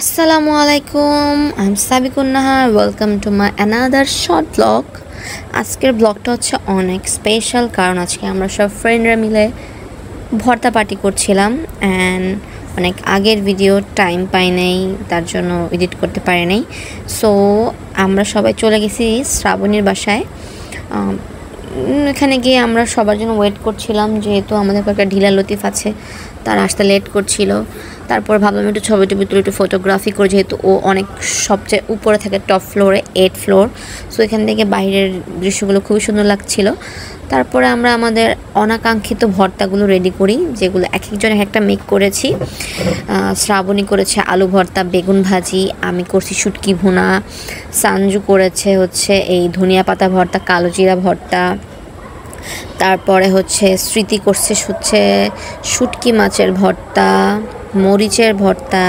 Assalamu alaikum. I'm Sabiqun Nahar. Welcome to my another short vlog. আজকের ব্লগটা হচ্ছে অনেক স্পেশাল কারণ আজকে আমরা সব ফ্রেন্ডরা মিলে ভর্তা পার্টি করছিলাম অ্যান্ড অনেক আগের ভিডিও টাইম পাই নাই তার জন্য এডিট করতে পারি নাই। সো আমরা সবাই চলে গেছি শ্রাবণীর বাসায়। এখানে গিয়ে আমরা সবার জন্য ওয়েট করছিলাম, যেহেতু আমাদের একটা ঢিলা লতিফ আছে, তার আসতে লেট করছিল। তারপর ভাবলাম একটু ছবি টবি তুলে একটু ফটোগ্রাফি করে, যেহেতু ও অনেক সবচেয়ে উপরে থাকে, টপ ফ্লোরে 8 ফ্লোর। সো এখান থেকে বাইরের দৃশ্যগুলো খুবই সুন্দর লাগছিল। তারপরে আমরা আমাদের অনাকাঙ্ক্ষিত ভর্তাগুলো রেডি করি, যেগুলো এক একজন একটা মেক করেছি। শ্রাবণী করেছে আলু ভর্তা, বেগুন ভাজি, আমি করছি শুটকি ভুনা, সানজু করেছে হচ্ছে এই ধনিয়া পাতা ভর্তা, কালো জিরা ভর্তা। তারপরে হচ্ছে স্মৃতি করছে হচ্ছে শুটকি মাছের ভর্তা, মরিচের ভর্তা,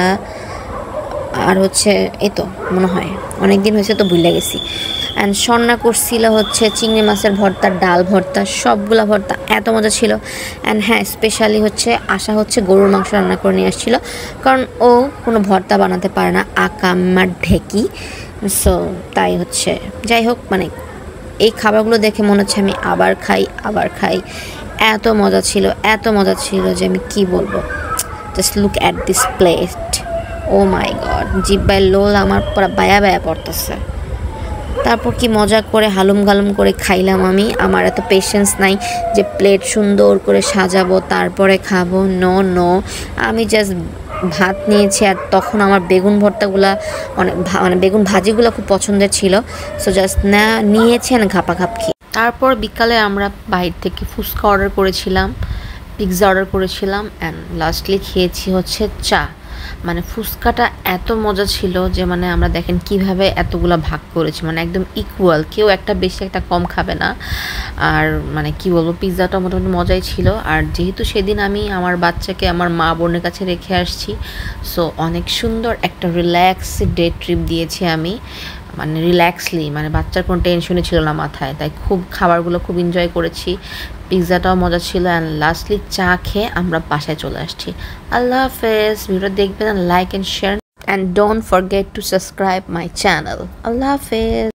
আর হচ্ছে এই তো মনে হয় অনেক দিন হয়েছে তো ভুলে গেছি। অ্যান্ড স্বর্ণা করছিল হচ্ছে চিংড়ি মাছের ভর্তা, ডাল ভর্তা, সবগুলা ভর্তা এত মজা ছিল। অ্যান্ড হ্যাঁ, স্পেশালি হচ্ছে আশা হচ্ছে গরুর মাংস রান্না করে নিয়ে আসছিলো, কারণ ও কোনো ভর্তা বানাতে পারে না, আকাম্মার ঢেকি। সো তাই হচ্ছে, যাই হোক, মানে এই খাবারগুলো দেখে মনে হচ্ছে আমি আবার খাই। এত মজা ছিল যে আমি কি বলবো। Just look at this plate, oh my god, জিব্বায় লোল আমার পুরো বায়া পড়তেছে। তারপর কি মজা করে হালুম গালুম করে খাইলাম আমি। আমার এত পেশেন্স নাই যে প্লেট সুন্দর করে সাজাবো তারপরে খাবো। নো, আমি জাস্ট ভাত নিয়েছি, আর তখন আমার বেগুন ভর্তাগুলা মানে বেগুন ভাজিগুলো খুব পছন্দের ছিল। সো জাস্ট নিয়েছি আর ঘাপাঘাপ খেয়ে। তারপর বিকালে আমরা বাইরে থেকে ফুচকা অর্ডার করেছিলাম, পিৎজা অর্ডার করেছিলাম, অ্যান্ড লাস্টলি খেয়েছি হচ্ছে চা। মানে ফুচকাটা এত মজা ছিল যে মানে আমরা দেখেন কিভাবে এতগুলো ভাগ করেছি, মানে একদম ইকুয়াল, কেউ একটা বেশি একটা কম খাবে না। আর মানে কি বলবো, পিৎজাটা মোটামুটি মজাই ছিল। আর যেহেতু সেদিন আমি আমার বাচ্চাকে আমার মা বোনের কাছে রেখে আসছি, সো অনেক সুন্দর একটা রিল্যাক্স ডে ট্রিপ দিয়েছি আমি, মানে রিল্যাক্সলি, মানে বাচ্চার কোনো টেনশনই ছিল না মাথায়। তাই খুব খাবারগুলো খুব এনজয় করেছি, পিৎজাটাও মজা ছিল। অ্যান্ড লাস্টলি চা খেয়ে আমরা বাসায় চলে আসছি। আল্লাহ হাফেজ। ভিডিও দেখবেন, like and share, and don't forget to subscribe my channel. আল্লাহ হাফেজ।